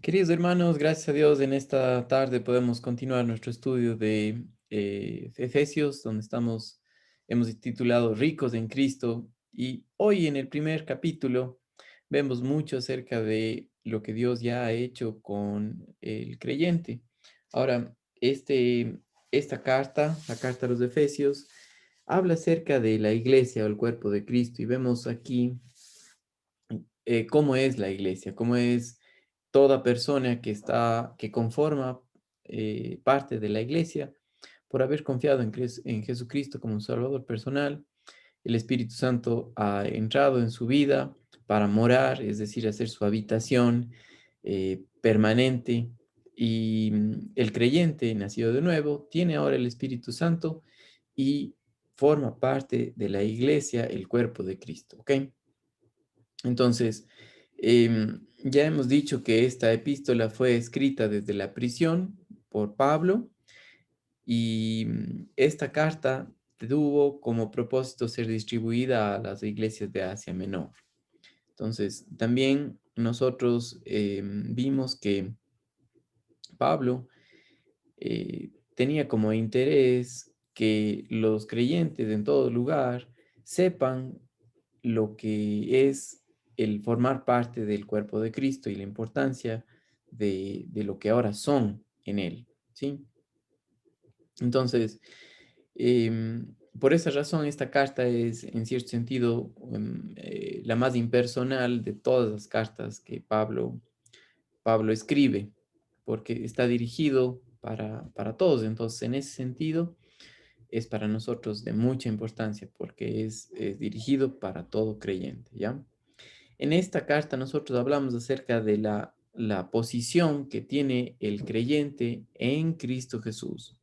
Queridos hermanos, gracias a Dios en esta tarde podemos continuar nuestro estudio de Efesios, donde hemos titulado Ricos en Cristo, y hoy en el primer capítulo vemos mucho acerca de lo que Dios ya ha hecho con el creyente. Ahora, esta carta, la carta a los Efesios, habla acerca de la iglesia o el cuerpo de Cristo, y vemos aquí cómo es la iglesia, cómo es toda persona que conforma parte de la iglesia por haber confiado en Jesucristo como un Salvador personal. El Espíritu Santo ha entrado en su vida para morar, es decir, hacer su habitación permanente. Y el creyente nacido de nuevo tiene ahora el Espíritu Santo y forma parte de la iglesia, el cuerpo de Cristo, ¿ok? Entonces, ya hemos dicho que esta epístola fue escrita desde la prisión por Pablo y esta carta tuvo como propósito ser distribuida a las iglesias de Asia Menor. Entonces, también nosotros vimos que Pablo tenía como interés que los creyentes en todo lugar sepan lo que es el formar parte del cuerpo de Cristo y la importancia de lo que ahora son en él, ¿sí? Entonces, por esa razón, esta carta es, en cierto sentido, la más impersonal de todas las cartas que Pablo escribe, porque está dirigido para todos. Entonces, en ese sentido, es para nosotros de mucha importancia porque es dirigido para todo creyente, ¿ya? En esta carta nosotros hablamos acerca de la posición que tiene el creyente en Cristo Jesús.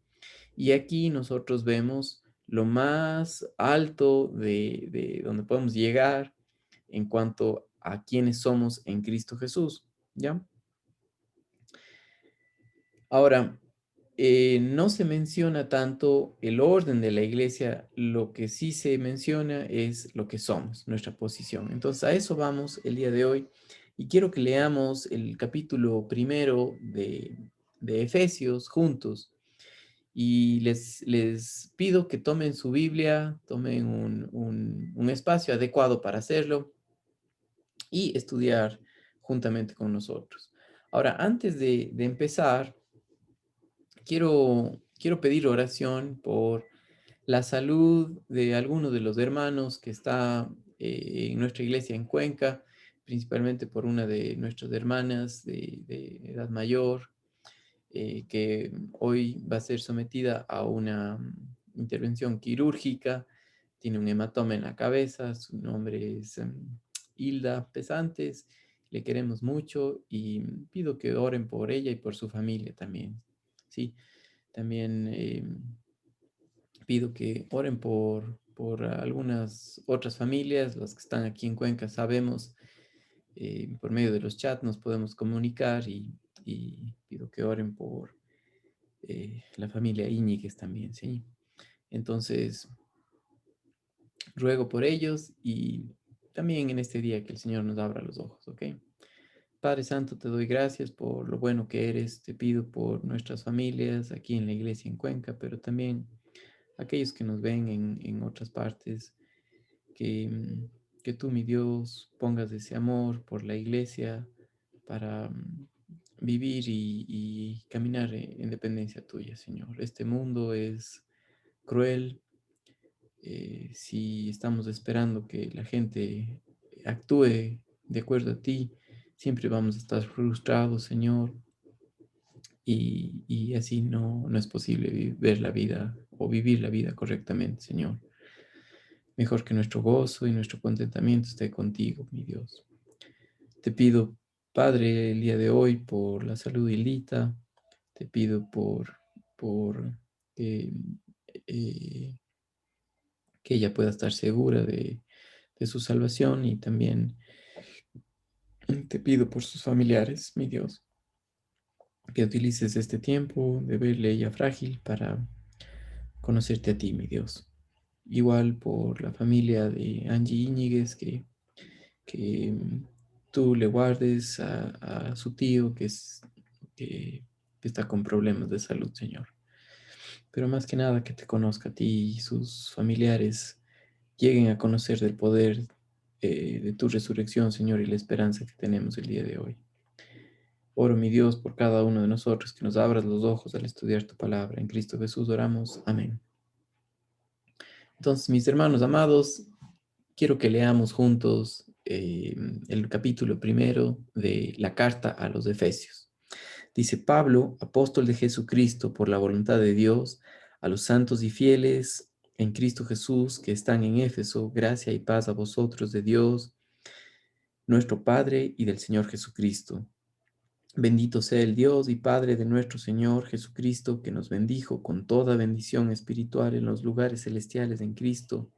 Y aquí nosotros vemos lo más alto de donde podemos llegar en cuanto a quienes somos en Cristo Jesús, ¿ya? Ahora, no se menciona tanto el orden de la iglesia, lo que sí se menciona es lo que somos, nuestra posición. Entonces, a eso vamos el día de hoy y quiero que leamos el capítulo primero de Efesios juntos y les pido que tomen su Biblia, tomen un espacio adecuado para hacerlo y estudiar juntamente con nosotros. Ahora, antes de empezar, quiero pedir oración por la salud de alguno de los hermanos que está en nuestra iglesia en Cuenca, principalmente por una de nuestras hermanas de edad mayor, que hoy va a ser sometida a una intervención quirúrgica. Tiene un hematoma en la cabeza, su nombre es Hilda Pesantes. Le queremos mucho y pido que oren por ella y por su familia también. Sí, también pido que oren por algunas otras familias, las que están aquí en Cuenca, sabemos, por medio de los chats nos podemos comunicar y pido que oren por la familia Íñiguez también, ¿sí? Entonces, ruego por ellos y también en este día que el Señor nos abra los ojos, ¿ok? Padre Santo, te doy gracias por lo bueno que eres, te pido por nuestras familias aquí en la iglesia en Cuenca, pero también aquellos que nos ven en otras partes, que, que tú, mi Dios, pongas ese amor por la iglesia para vivir y caminar en dependencia tuya, Señor. Este mundo es cruel. Si estamos esperando que la gente actúe de acuerdo a ti, siempre vamos a estar frustrados, Señor, y así no es posible ver la vida o vivir la vida correctamente, Señor. Mejor que nuestro gozo y nuestro contentamiento esté contigo, mi Dios. Te pido, Padre, el día de hoy por la salud de Lita, te pido por que, eh, que ella pueda estar segura de su salvación y también te pido por sus familiares, mi Dios, que utilices este tiempo de verle ella frágil para conocerte a ti, mi Dios. Igual por la familia de Angie Íñiguez, que tú le guardes a su tío que está con problemas de salud, Señor. Pero más que nada que te conozca a ti y sus familiares lleguen a conocer del poder de tu resurrección, Señor, y la esperanza que tenemos el día de hoy. Oro, mi Dios, por cada uno de nosotros, que nos abras los ojos al estudiar tu palabra. En Cristo Jesús oramos. Amén. Entonces, mis hermanos amados, quiero que leamos juntos el capítulo primero de la carta a los Efesios. Dice Pablo, apóstol de Jesucristo por la voluntad de Dios, a los santos y fieles en Cristo Jesús que están en Éfeso, gracia y paz a vosotros de Dios, nuestro Padre y del Señor Jesucristo. Bendito sea el Dios y Padre de nuestro Señor Jesucristo, que nos bendijo con toda bendición espiritual en los lugares celestiales en Cristo,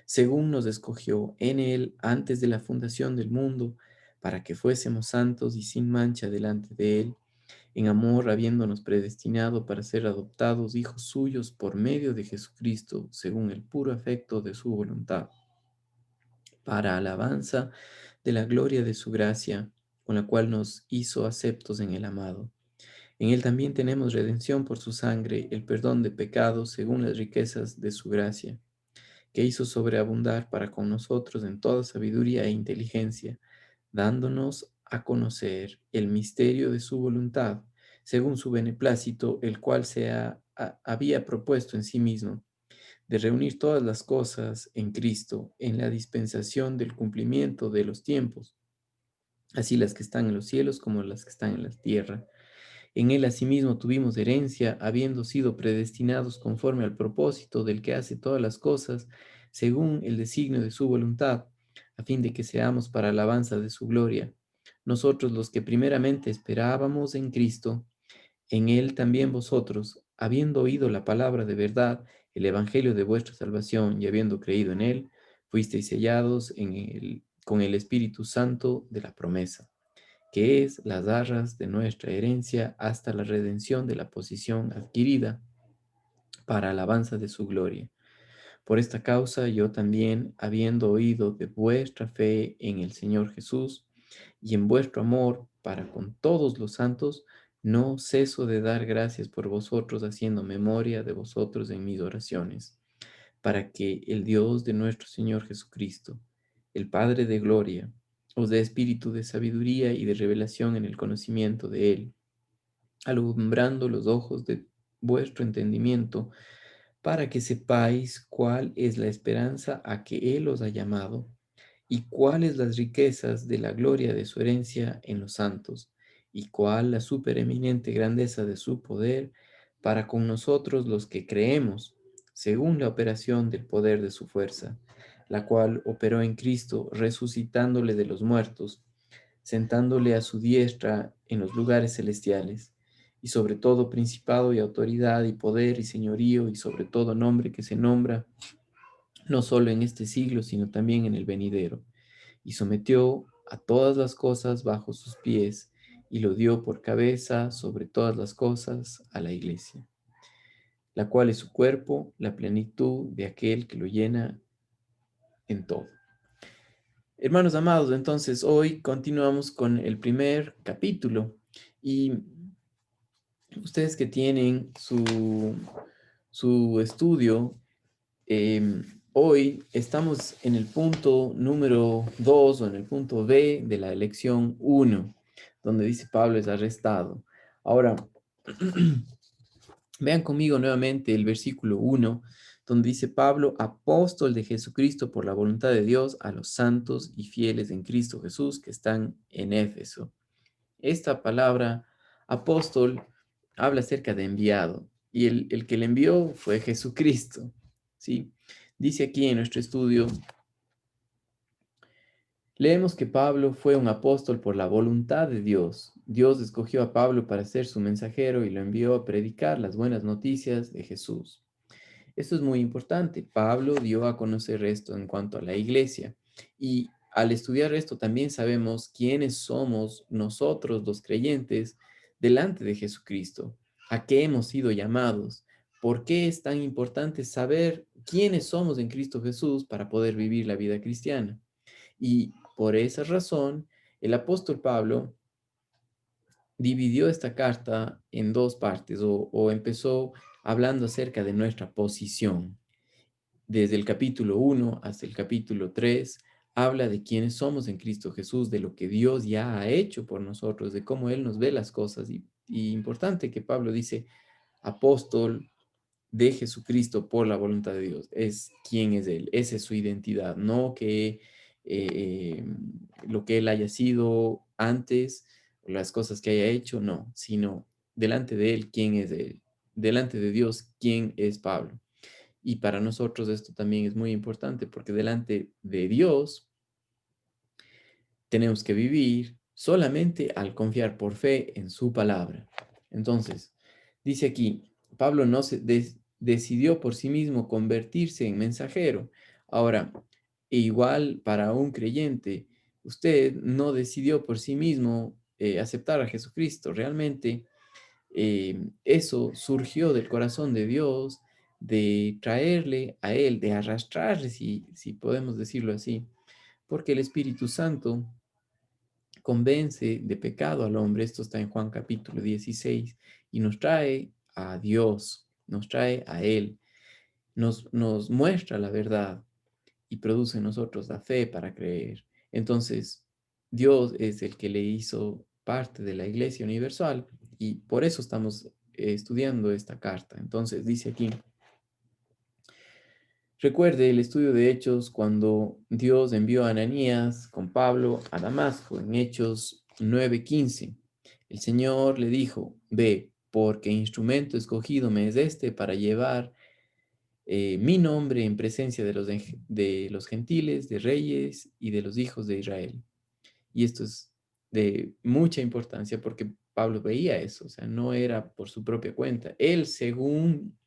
según nos escogió en Él antes de la fundación del mundo, para que fuésemos santos y sin mancha delante de Él, en amor habiéndonos predestinado para ser adoptados hijos suyos por medio de Jesucristo, según el puro afecto de su voluntad, para alabanza de la gloria de su gracia, con la cual nos hizo aceptos en el amado. En él también tenemos redención por su sangre, el perdón de pecados según las riquezas de su gracia, que hizo sobreabundar para con nosotros en toda sabiduría e inteligencia, dándonos a conocer el misterio de su voluntad, según su beneplácito, el cual había propuesto en sí mismo, de reunir todas las cosas en Cristo, en la dispensación del cumplimiento de los tiempos, así las que están en los cielos como las que están en la tierra. En él asimismo tuvimos herencia, habiendo sido predestinados conforme al propósito del que hace todas las cosas, según el designio de su voluntad, a fin de que seamos para alabanza de su gloria. Nosotros los que primeramente esperábamos en Cristo, en él también vosotros, habiendo oído la palabra de verdad, el evangelio de vuestra salvación, y habiendo creído en él, fuisteis sellados con el Espíritu Santo de la promesa, que es las arras de nuestra herencia hasta la redención de la posición adquirida para alabanza de su gloria. Por esta causa yo también, habiendo oído de vuestra fe en el Señor Jesús y en vuestro amor para con todos los santos, no ceso de dar gracias por vosotros, haciendo memoria de vosotros en mis oraciones, para que el Dios de nuestro Señor Jesucristo, el Padre de gloria, os dé espíritu de sabiduría y de revelación en el conocimiento de Él, alumbrando los ojos de vuestro entendimiento, para que sepáis cuál es la esperanza a que Él os ha llamado y cuáles las riquezas de la gloria de su herencia en los santos, y cuál la supereminente grandeza de su poder para con nosotros los que creemos, según la operación del poder de su fuerza, la cual operó en Cristo, resucitándole de los muertos, sentándole a su diestra en los lugares celestiales, y sobre todo principado y autoridad y poder y señorío, y sobre todo nombre que se nombra, no solo en este siglo, sino también en el venidero, y sometió a todas las cosas bajo sus pies, y lo dio por cabeza sobre todas las cosas a la iglesia, la cual es su cuerpo, la plenitud de aquel que lo llena en todo. Hermanos amados, entonces hoy continuamos con el primer capítulo y ustedes que tienen su estudio, hoy estamos en el punto número 2 o en el punto B de la lección 1, donde dice Pablo es arrestado. Ahora, vean conmigo nuevamente el versículo 1, donde dice Pablo, apóstol de Jesucristo por la voluntad de Dios, a los santos y fieles en Cristo Jesús que están en Éfeso. Esta palabra apóstol habla acerca de enviado, y el que le envió fue Jesucristo, ¿sí? Dice aquí en nuestro estudio, leemos que Pablo fue un apóstol por la voluntad de Dios. Dios escogió a Pablo para ser su mensajero y lo envió a predicar las buenas noticias de Jesús. Esto es muy importante. Pablo dio a conocer esto en cuanto a la iglesia. Y al estudiar esto también sabemos quiénes somos nosotros los creyentes delante de Jesucristo, a qué hemos sido llamados, por qué es tan importante saber quiénes somos en Cristo Jesús para poder vivir la vida cristiana. Y por esa razón El apóstol Pablo dividió esta carta en dos partes o empezó hablando acerca de nuestra posición. Desde el capítulo 1 hasta el capítulo 3 habla de quiénes somos en Cristo Jesús, de lo que Dios ya ha hecho por nosotros, de cómo Él nos ve las cosas. Y importante que Pablo dice, apóstol de Jesucristo por la voluntad de Dios, es quién es Él, esa es su identidad, no que eh, lo que Él haya sido antes, las cosas que haya hecho, no, sino delante de Él, quién es Él, delante de Dios, quién es Pablo. Y para nosotros esto también es muy importante porque delante de Dios tenemos que vivir solamente al confiar por fe en su palabra. Entonces, dice aquí, Pablo no se decidió por sí mismo convertirse en mensajero. Ahora, igual para un creyente, usted no decidió por sí mismo aceptar a Jesucristo. Realmente eso surgió del corazón de Dios, de traerle a Él, de arrastrarle, si podemos decirlo así, porque el Espíritu Santo convence de pecado al hombre, esto está en Juan capítulo 16, y nos trae a Dios, nos trae a Él, nos muestra la verdad y produce en nosotros la fe para creer. Entonces, Dios es el que le hizo parte de la Iglesia Universal y por eso estamos estudiando esta carta. Entonces, dice aquí, recuerde el estudio de Hechos cuando Dios envió a Ananías con Pablo a Damasco en Hechos 9:15. El Señor le dijo, ve, porque instrumento escogido me es este para llevar mi nombre en presencia de los gentiles, de reyes y de los hijos de Israel. Y esto es de mucha importancia porque Pablo veía eso, o sea, no era por su propia cuenta. Él, según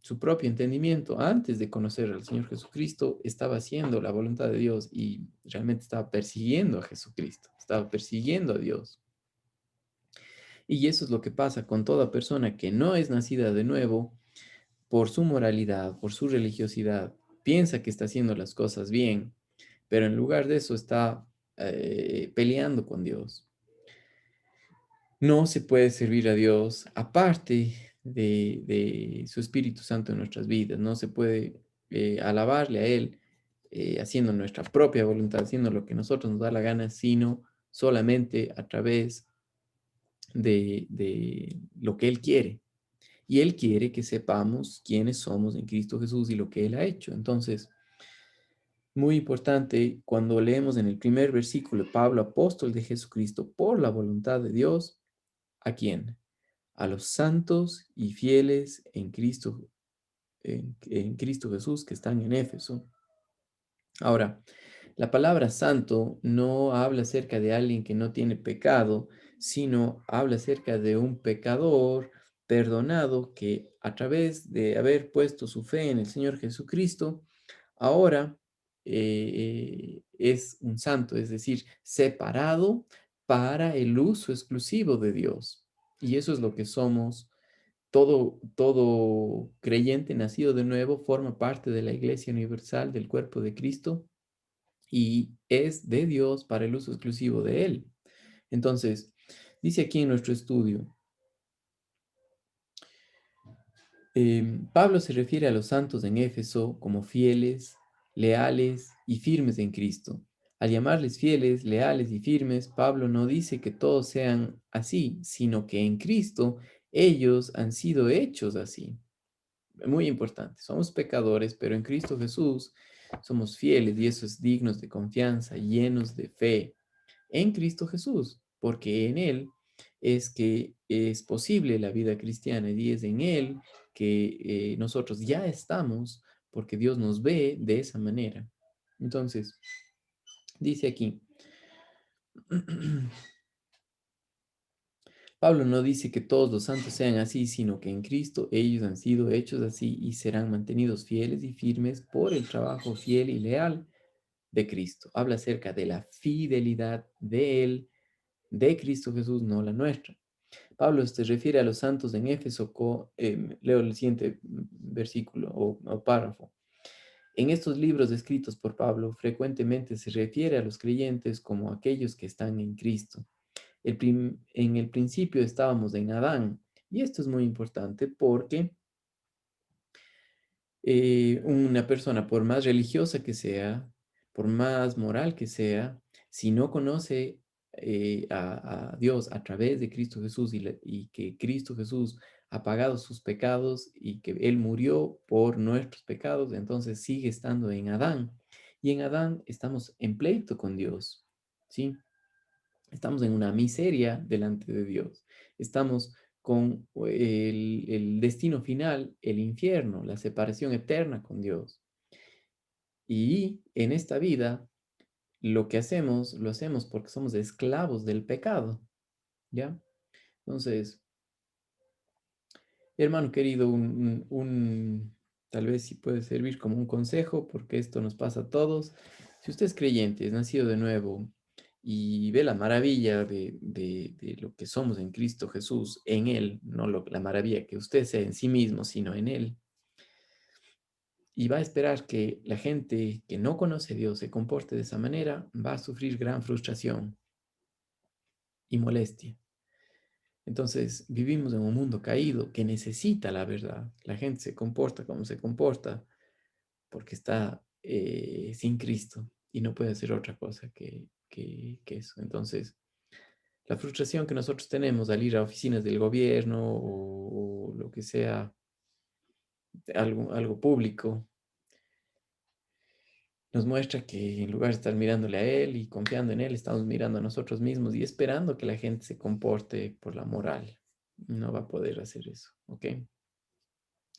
su propio entendimiento, antes de conocer al Señor Jesucristo, estaba haciendo la voluntad de Dios y realmente estaba persiguiendo a Jesucristo, estaba persiguiendo a Dios. Y eso es lo que pasa con toda persona que no es nacida de nuevo por su moralidad, por su religiosidad, piensa que está haciendo las cosas bien, pero en lugar de eso está peleando con Dios. No se puede servir a Dios aparte de su Espíritu Santo en nuestras vidas. No se puede alabarle a Él haciendo nuestra propia voluntad, haciendo lo que nosotros nos da la gana, sino solamente a través de lo que Él quiere. Y Él quiere que sepamos quiénes somos en Cristo Jesús y lo que Él ha hecho. Entonces, muy importante, cuando leemos en el primer versículo, Pablo, apóstol de Jesucristo, por la voluntad de Dios, ¿a quién? A los santos y fieles en Cristo Jesús que están en Éfeso. Ahora, la palabra santo no habla acerca de alguien que no tiene pecado, sino habla acerca de un pecador perdonado que a través de haber puesto su fe en el Señor Jesucristo, ahora es un santo, es decir, separado para el uso exclusivo de Dios. Y eso es lo que somos. Todo creyente nacido de nuevo forma parte de la Iglesia Universal del cuerpo de Cristo y es de Dios para el uso exclusivo de Él. Entonces, dice aquí en nuestro estudio, Pablo se refiere a los santos en Éfeso como fieles, leales y firmes en Cristo. Al llamarles fieles, leales y firmes, Pablo no dice que todos sean así, sino que en Cristo ellos han sido hechos así. Muy importante, somos pecadores, pero en Cristo Jesús somos fieles y eso es dignos de confianza, llenos de fe en Cristo Jesús, porque en Él es que es posible la vida cristiana y es en Él que nosotros ya estamos porque Dios nos ve de esa manera. Entonces, dice aquí, Pablo no dice que todos los santos sean así, sino que en Cristo ellos han sido hechos así y serán mantenidos fieles y firmes por el trabajo fiel y leal de Cristo. Habla acerca de la fidelidad de Él, de Cristo Jesús, no la nuestra. Pablo se refiere a los santos en Éfeso, leo el siguiente versículo o párrafo. En estos libros escritos por Pablo, frecuentemente se refiere a los creyentes como aquellos que están en Cristo. En el principio estábamos en Adán, y esto es muy importante porque una persona, por más religiosa que sea, por más moral que sea, si no conoce a Dios a través de Cristo Jesús y que Cristo Jesús ha pagado sus pecados y que Él murió por nuestros pecados, entonces sigue estando en Adán. Y en Adán estamos en pleito con Dios, ¿sí? Estamos en una miseria delante de Dios. Estamos con el destino final, el infierno, la separación eterna con Dios. Y en esta vida, lo que hacemos, lo hacemos porque somos esclavos del pecado, ¿ya? Entonces, hermano querido, tal vez sí puede servir como un consejo, porque esto nos pasa a todos. Si usted es creyente, es nacido de nuevo y ve la maravilla de lo que somos en Cristo Jesús, en Él, no la maravilla que usted sea en sí mismo, sino en Él, y va a esperar que la gente que no conoce a Dios se comporte de esa manera, va a sufrir gran frustración y molestia. Entonces, vivimos en un mundo caído que necesita la verdad. La gente se comporta como se comporta porque está sin Cristo y no puede hacer otra cosa que eso. Entonces, la frustración que nosotros tenemos al ir a oficinas del gobierno o lo que sea, algo público, nos muestra que en lugar de estar mirándole a Él y confiando en Él, estamos mirando a nosotros mismos y esperando que la gente se comporte por la moral. No va a poder hacer eso, ¿ok?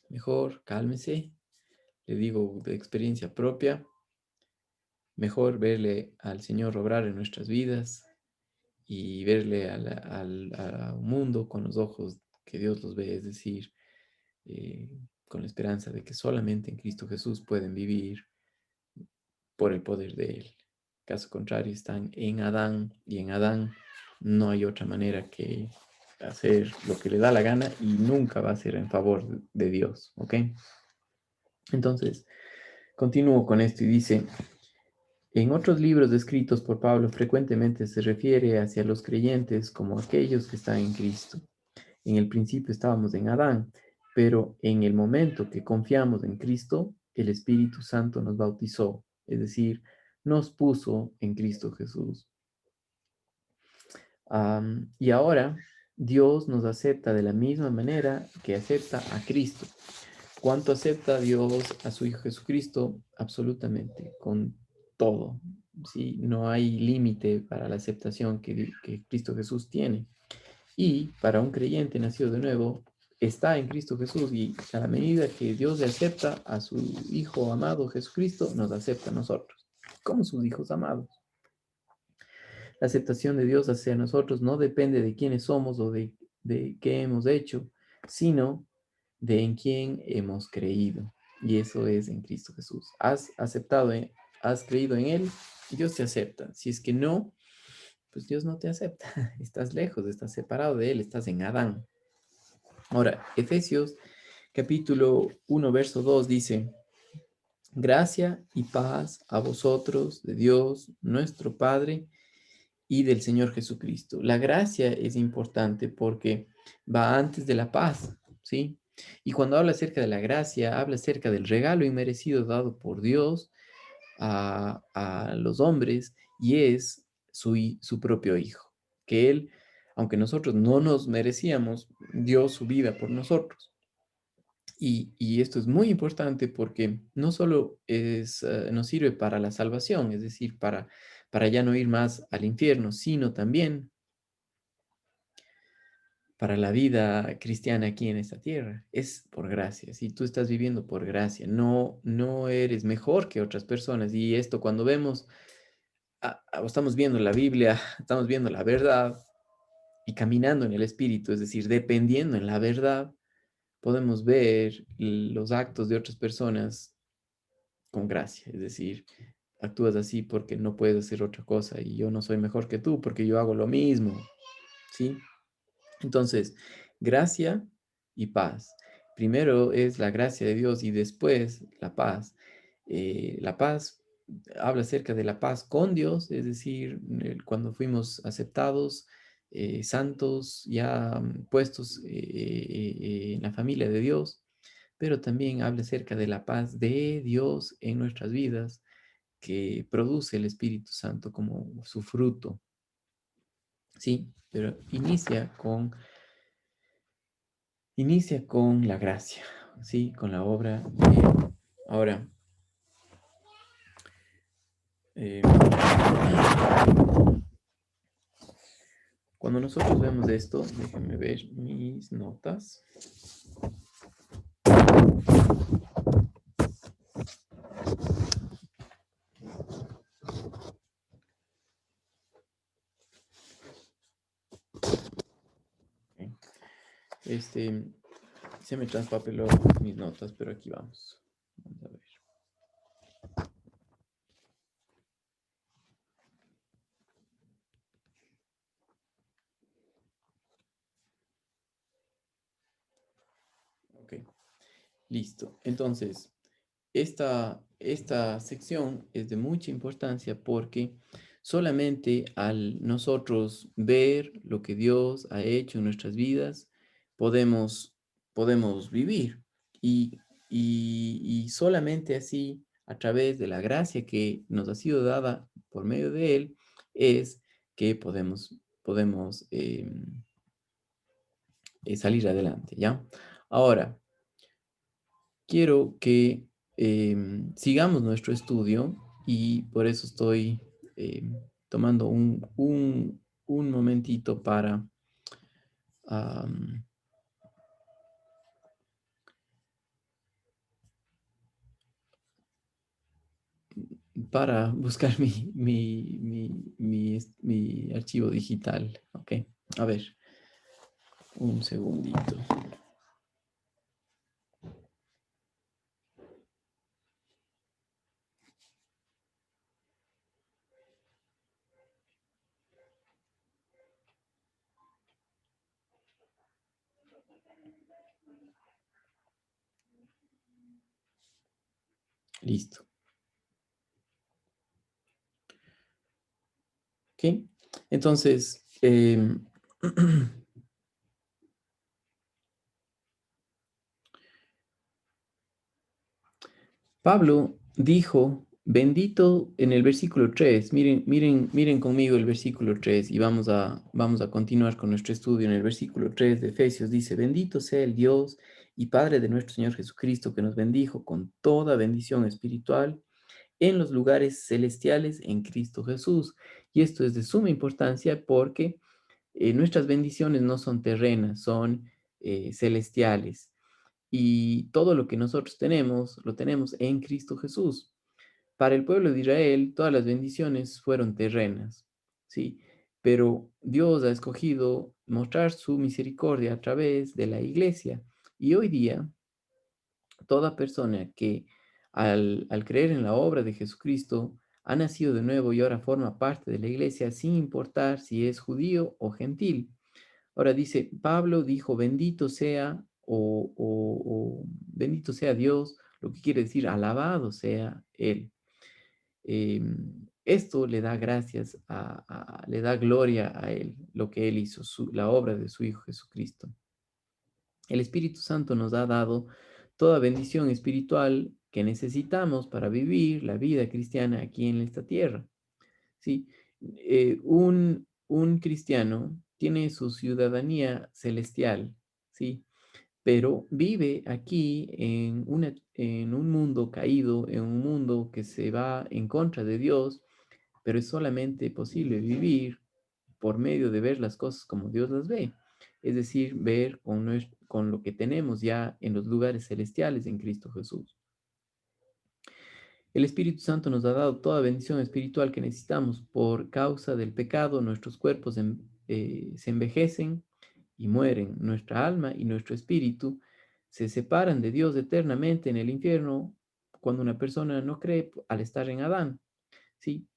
Mejor cálmese, le digo de experiencia propia, mejor verle al Señor obrar en nuestras vidas y verle al mundo con los ojos que Dios los ve, es decir, eh, con la esperanza de que solamente en Cristo Jesús pueden vivir por el poder de Él. Caso contrario, están en Adán y en Adán no hay otra manera que hacer lo que le da la gana y nunca va a ser en favor de Dios, ¿ok? Entonces, continúo con esto y dice, en otros libros escritos por Pablo frecuentemente se refiere hacia los creyentes como aquellos que están en Cristo. En el principio estábamos en Adán, pero en el momento que confiamos en Cristo, el Espíritu Santo nos bautizó, es decir, nos puso en Cristo Jesús. Y ahora Dios nos acepta de la misma manera que acepta a Cristo. ¿Cuánto acepta Dios a su Hijo Jesucristo? Absolutamente, con todo. ¿Sí? No hay límite para la aceptación que Cristo Jesús tiene. Y para un creyente nacido de nuevo, está en Cristo Jesús y a la medida que Dios le acepta a su Hijo amado Jesucristo, nos acepta a nosotros, como sus hijos amados. La aceptación de Dios hacia nosotros no depende de quiénes somos o de qué hemos hecho, sino de en quién hemos creído. Y eso es en Cristo Jesús. Has aceptado, has creído en Él y Dios te acepta. Si es que no, pues Dios no te acepta. Estás lejos, estás separado de Él, estás en Adán. Ahora, Efesios capítulo 1, verso 2 dice, gracia y paz a vosotros de Dios, nuestro Padre, y del Señor Jesucristo. La gracia es importante porque va antes de la paz, ¿sí? Y cuando habla acerca de la gracia, habla acerca del regalo inmerecido dado por Dios a los hombres y es su propio Hijo, que Él, aunque nosotros no nos merecíamos, dio su vida por nosotros. Y esto es muy importante porque no solo nos sirve para la salvación, es decir, para ya no ir más al infierno, sino también para la vida cristiana aquí en esta tierra. Es por gracia. Si tú estás viviendo por gracia, no eres mejor que otras personas. Y esto cuando vemos, estamos viendo la Biblia, estamos viendo la verdad y caminando en el Espíritu, es decir, dependiendo en la verdad, podemos ver los actos de otras personas con gracia. Es decir, actúas así porque no puedes hacer otra cosa y yo no soy mejor que tú porque yo hago lo mismo. ¿Sí? Entonces, gracia y paz. Primero es la gracia de Dios y después la paz. La paz habla acerca de la paz con Dios, es decir, cuando fuimos aceptados, santos, ya puestos en la familia de Dios, pero también habla acerca de la paz de Dios en nuestras vidas, que produce el Espíritu Santo como su fruto, ¿sí? Pero inicia con la gracia, ¿sí? Con la obra de Él. Ahora, eh, cuando nosotros vemos esto, déjenme ver mis notas. Ok. Este, se me traspapeló mis notas, pero aquí vamos. Vamos a ver. Ok, listo. Entonces, esta sección es de mucha importancia porque solamente al nosotros ver lo que Dios ha hecho en nuestras vidas, podemos, podemos vivir. Y, y solamente así, a través de la gracia que nos ha sido dada por medio de Él, es que podemos salir adelante, ¿ya? Ahora, quiero que sigamos nuestro estudio y por eso estoy tomando un momentito am, para buscar mi archivo digital. Ok, a ver, un segundito. Listo. Ok, entonces, Pablo dijo, bendito en el versículo 3. Miren conmigo el versículo 3 y vamos a continuar con nuestro estudio en el versículo 3 de Efesios. Dice, bendito sea el Dios y Padre de nuestro Señor Jesucristo, que nos bendijo con toda bendición espiritual en los lugares celestiales en Cristo Jesús. Y esto es de suma importancia porque nuestras bendiciones no son terrenas, son celestiales. Y todo lo que nosotros tenemos, lo tenemos en Cristo Jesús. Para el pueblo de Israel, todas las bendiciones fueron terrenas, ¿sí? Pero Dios ha escogido mostrar su misericordia a través de la iglesia. Y hoy día, toda persona que al creer en la obra de Jesucristo ha nacido de nuevo y ahora forma parte de la iglesia, sin importar si es judío o gentil. Ahora dice, Pablo dijo, bendito sea o bendito sea Dios, lo que quiere decir, alabado sea Él. Esto le da gracias, le da gloria a Él, lo que Él hizo, la obra de su Hijo Jesucristo. El Espíritu Santo nos ha dado toda bendición espiritual que necesitamos para vivir la vida cristiana aquí en esta tierra. ¿Sí? Un cristiano tiene su ciudadanía celestial, ¿sí? Pero vive aquí en un mundo caído, en un mundo que se va en contra de Dios, pero es solamente posible vivir por medio de ver las cosas como Dios las ve, es decir, ver con lo que tenemos ya en los lugares celestiales en Cristo Jesús. El Espíritu Santo nos ha dado toda bendición espiritual que necesitamos. Por causa del pecado, nuestros cuerpos se envejecen y mueren. Nuestra alma y nuestro espíritu se separan de Dios eternamente en el infierno cuando una persona no cree al estar en Adán. ¿Sí?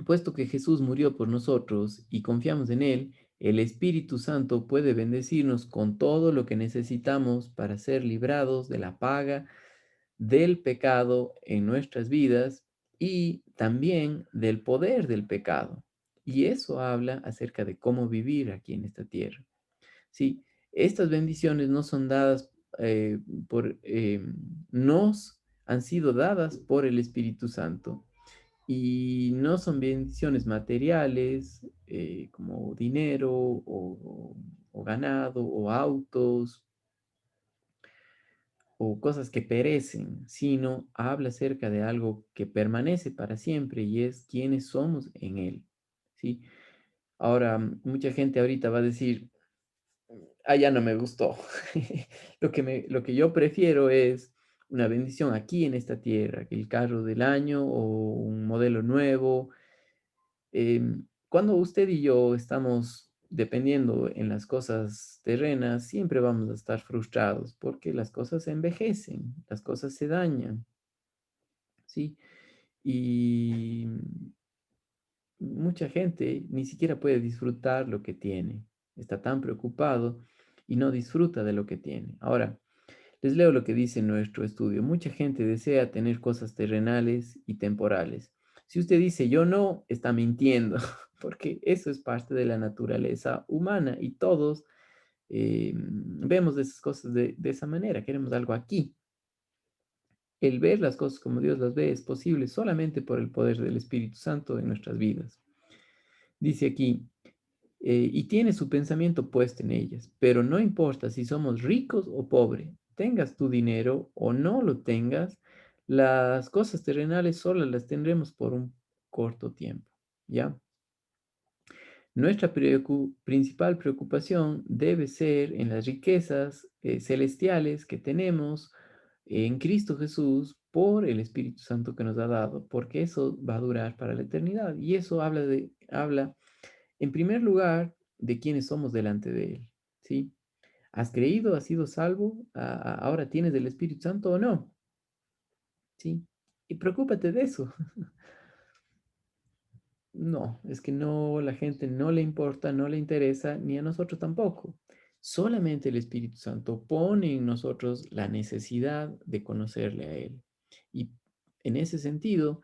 Puesto que Jesús murió por nosotros y confiamos en Él, el Espíritu Santo puede bendecirnos con todo lo que necesitamos para ser librados de la paga del pecado en nuestras vidas y también del poder del pecado. Y eso habla acerca de cómo vivir aquí en esta tierra. Sí, estas bendiciones no son dadas por, nos han sido dadas por el Espíritu Santo y no son bendiciones materiales como dinero o ganado o autos o cosas que perecen, sino habla acerca de algo que permanece para siempre y es quiénes somos en Él. ¿Sí? Ahora, mucha gente ahorita va a decir, ya no me gustó. Lo que yo prefiero es una bendición aquí en esta tierra, que el carro del año o un modelo nuevo. Cuando usted y yo estamos dependiendo en las cosas terrenas, siempre vamos a estar frustrados porque las cosas se envejecen, las cosas se dañan, ¿sí? Y mucha gente ni siquiera puede disfrutar lo que tiene. Está tan preocupado y no disfruta de lo que tiene. Ahora, les leo lo que dice nuestro estudio. Mucha gente desea tener cosas terrenales y temporales. Si usted dice yo no, está mintiendo, porque eso es parte de la naturaleza humana y todos vemos esas cosas de esa manera. Queremos algo aquí. El ver las cosas como Dios las ve es posible solamente por el poder del Espíritu Santo en nuestras vidas. Dice aquí, y tiene su pensamiento puesto en ellas, pero no importa si somos ricos o pobres, tengas tu dinero o no lo tengas, las cosas terrenales solo las tendremos por un corto tiempo, ¿ya? Nuestra principal preocupación debe ser en las riquezas celestiales que tenemos en Cristo Jesús por el Espíritu Santo que nos ha dado, porque eso va a durar para la eternidad. Y eso habla en primer lugar, de quiénes somos delante de Él, ¿sí? ¿Has creído? ¿Has sido salvo? ¿Ahora tienes el Espíritu Santo o no? ¿Sí? Y preocúpate de eso. No, es que no, la gente no le importa, no le interesa, ni a nosotros tampoco. Solamente el Espíritu Santo pone en nosotros la necesidad de conocerle a Él. Y en ese sentido,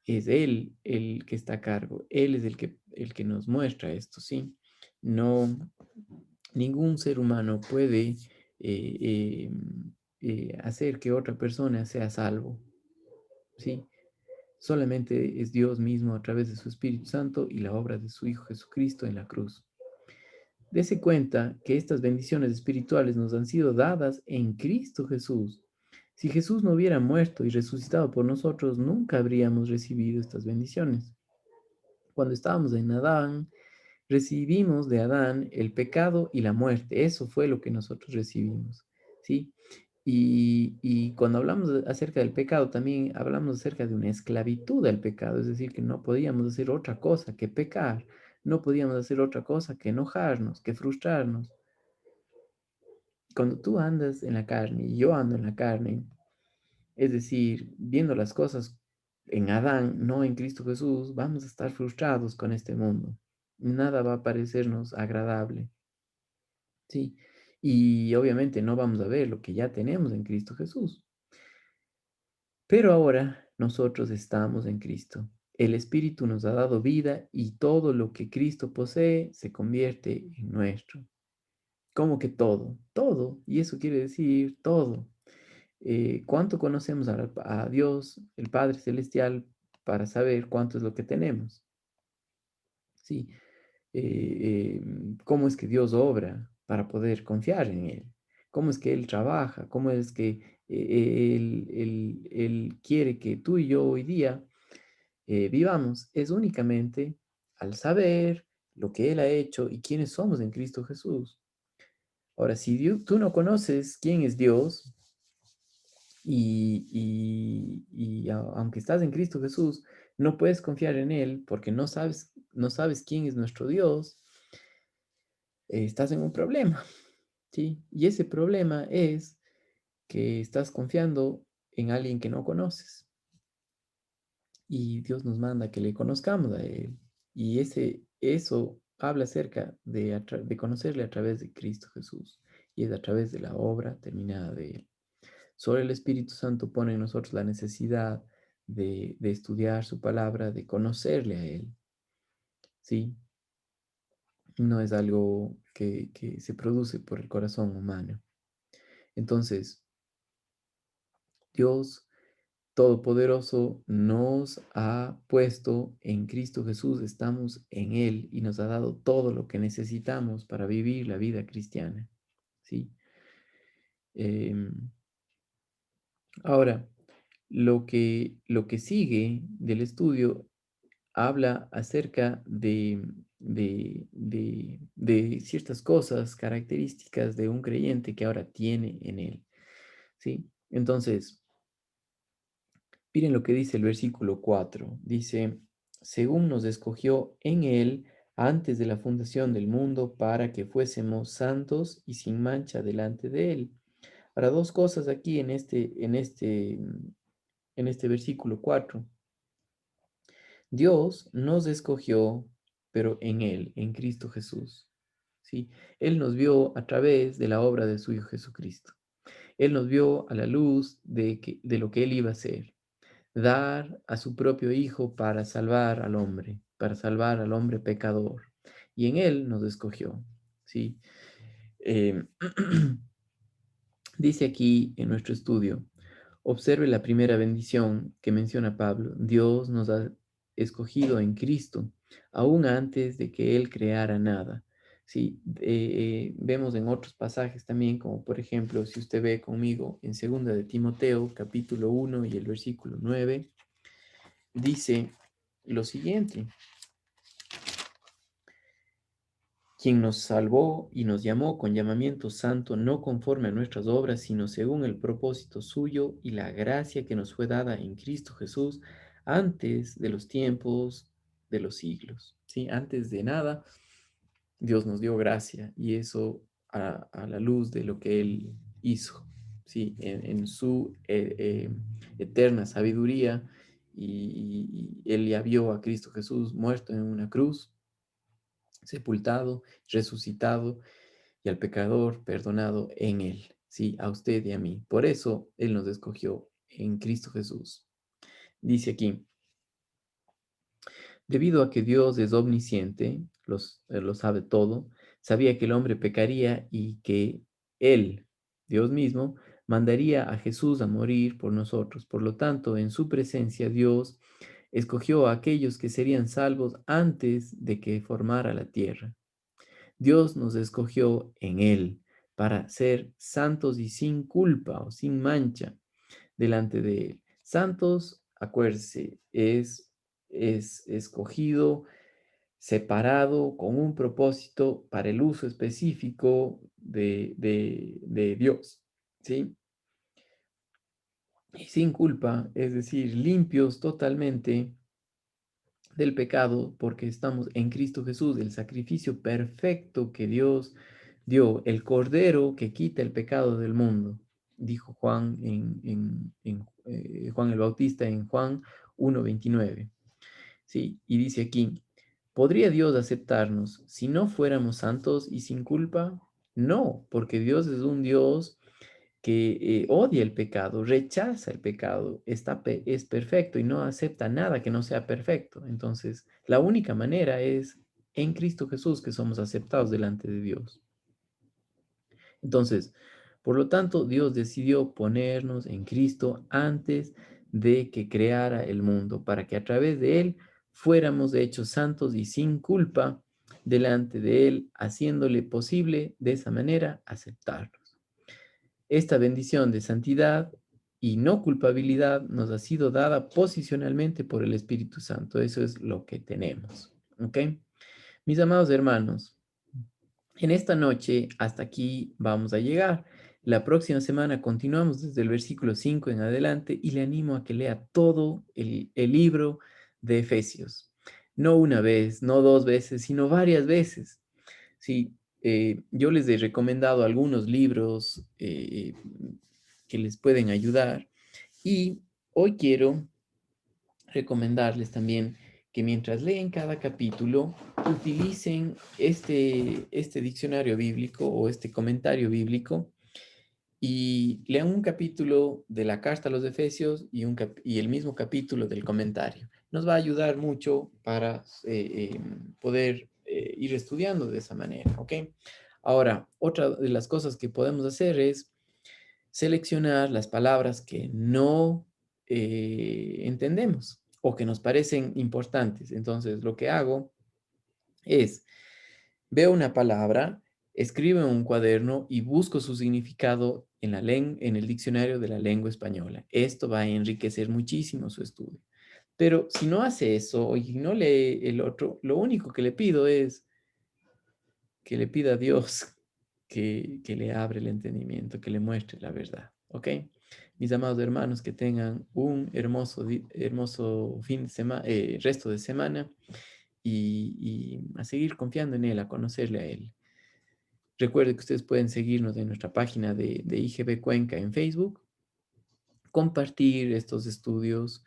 es Él el que está a cargo. Él es el que nos muestra esto, ¿sí? No, ningún ser humano puede eh, hacer que otra persona sea salvo, ¿sí? Solamente es Dios mismo a través de su Espíritu Santo y la obra de su Hijo Jesucristo en la cruz. Dese cuenta que estas bendiciones espirituales nos han sido dadas en Cristo Jesús. Si Jesús no hubiera muerto y resucitado por nosotros, nunca habríamos recibido estas bendiciones. Cuando estábamos en Adán, recibimos de Adán el pecado y la muerte. Eso fue lo que nosotros recibimos, ¿sí? Y cuando hablamos acerca del pecado, también hablamos acerca de una esclavitud al pecado, es decir, que no podíamos hacer otra cosa que pecar, no podíamos hacer otra cosa que enojarnos, que frustrarnos. Cuando tú andas en la carne y yo ando en la carne, es decir, viendo las cosas en Adán, no en Cristo Jesús, vamos a estar frustrados con este mundo. Nada va a parecernos agradable, ¿sí? Y obviamente no vamos a ver lo que ya tenemos en Cristo Jesús. Pero ahora nosotros estamos en Cristo. El Espíritu nos ha dado vida y todo lo que Cristo posee se convierte en nuestro. ¿Cómo que todo? Todo. Y eso quiere decir todo. ¿Cuánto conocemos a Dios, el Padre Celestial, para saber cuánto es lo que tenemos? Sí. ¿Cómo es que Dios obra para poder confiar en Él? ¿Cómo es que Él trabaja? ¿Cómo es que Él quiere que tú y yo hoy día vivamos? Es únicamente al saber lo que Él ha hecho y quiénes somos en Cristo Jesús. Ahora, si tú no conoces quién es Dios, aunque estás en Cristo Jesús, no puedes confiar en Él porque no sabes quién es nuestro Dios, estás en un problema, ¿sí? Y ese problema es que estás confiando en alguien que no conoces y Dios nos manda que le conozcamos a Él. Y eso habla acerca de conocerle a través de Cristo Jesús y es a través de la obra terminada de Él. Solo el Espíritu Santo pone en nosotros la necesidad de estudiar su palabra, de conocerle a Él, ¿sí? No es algo que se produce por el corazón humano. Entonces, Dios Todopoderoso nos ha puesto en Cristo Jesús, estamos en Él y nos ha dado todo lo que necesitamos para vivir la vida cristiana, ¿sí? Em, Ahora, lo que sigue del estudio habla acerca de ciertas cosas, características de un creyente que ahora tiene en Él, ¿sí? Entonces, miren lo que dice el versículo 4. Dice, según nos escogió en Él antes de la fundación del mundo para que fuésemos santos y sin mancha delante de Él. Ahora, dos cosas aquí en este versículo 4. Dios nos escogió, pero en Él, en Cristo Jesús. ¿Sí? Él nos vio a través de la obra de su Hijo Jesucristo. Él nos vio a la luz de lo que Él iba a hacer, dar a su propio Hijo para salvar al hombre pecador. Y en Él nos escogió. ¿Sí? Eh, Dice aquí en nuestro estudio, observe la primera bendición que menciona Pablo. Dios nos ha escogido en Cristo, aún antes de que Él creara nada. Sí, vemos en otros pasajes también, como por ejemplo, si usted ve conmigo en 2 de Timoteo, capítulo 1 y el versículo 9, dice lo siguiente: quien nos salvó y nos llamó con llamamiento santo, no conforme a nuestras obras, sino según el propósito suyo y la gracia que nos fue dada en Cristo Jesús antes de los tiempos de los siglos. ¿Sí? Antes de nada, Dios nos dio gracia y eso a la luz de lo que Él hizo, ¿sí? En su eterna sabiduría y Él ya vio a Cristo Jesús muerto en una cruz, sepultado, resucitado y al pecador perdonado en Él, sí, a usted y a mí. Por eso Él nos escogió en Cristo Jesús. Dice aquí, debido a que Dios es omnisciente, lo sabe todo, sabía que el hombre pecaría y que Él, Dios mismo, mandaría a Jesús a morir por nosotros. Por lo tanto, en su presencia Dios escogió a aquellos que serían salvos antes de que formara la tierra. Dios nos escogió en Él para ser santos y sin culpa o sin mancha delante de Él. Santos, acuérdese, es escogido, separado con un propósito para el uso específico de Dios, ¿sí? Y sin culpa, es decir, limpios totalmente del pecado porque estamos en Cristo Jesús, el sacrificio perfecto que Dios dio, el cordero que quita el pecado del mundo, dijo Juan Juan el Bautista en Juan 1:29. Sí, y dice aquí, ¿podría Dios aceptarnos si no fuéramos santos y sin culpa? No, porque Dios es un Dios que odia el pecado, rechaza el pecado, es perfecto y no acepta nada que no sea perfecto. Entonces, la única manera es en Cristo Jesús que somos aceptados delante de Dios. Entonces, por lo tanto, Dios decidió ponernos en Cristo antes de que creara el mundo, para que a través de Él fuéramos hechos santos y sin culpa delante de Él, haciéndole posible de esa manera aceptarnos. Esta bendición de santidad y no culpabilidad nos ha sido dada posicionalmente por el Espíritu Santo. Eso es lo que tenemos. ¿Ok? Mis amados hermanos, en esta noche hasta aquí vamos a llegar. La próxima semana continuamos desde el versículo 5 en adelante y le animo a que lea todo el libro de Efesios. No una vez, no dos veces, sino varias veces. Sí, yo les he recomendado algunos libros que les pueden ayudar y hoy quiero recomendarles también que mientras leen cada capítulo utilicen este diccionario bíblico o este comentario bíblico y lean un capítulo de la carta a los Efesios y el mismo capítulo del comentario. Nos va a ayudar mucho para poder ir estudiando de esa manera, ¿ok? Ahora, otra de las cosas que podemos hacer es seleccionar las palabras que no entendemos o que nos parecen importantes. Entonces, lo que hago es, veo una palabra, escribo en un cuaderno y busco su significado en el diccionario de la lengua española. Esto va a enriquecer muchísimo su estudio. Pero si no hace eso y no lee el otro, lo único que le pido es que le pida a Dios que le abre el entendimiento, que le muestre la verdad, ¿ok? Mis amados hermanos, que tengan un hermoso fin de semana, resto de semana y a seguir confiando en Él, a conocerle a Él. Recuerden que ustedes pueden seguirnos en nuestra página de IGB Cuenca en Facebook, compartir estos estudios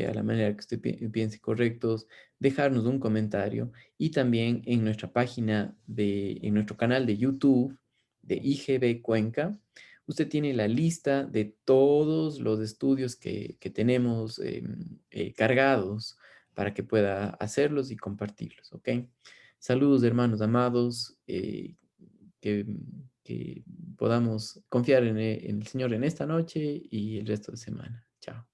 a la manera que usted piense correctos, dejarnos un comentario y también en nuestra página en nuestro canal de YouTube de IGB Cuenca, usted tiene la lista de todos los estudios que tenemos cargados para que pueda hacerlos y compartirlos, ¿ok? Saludos, hermanos amados, que, que podamos confiar en el Señor en esta noche y el resto de semana. Chao.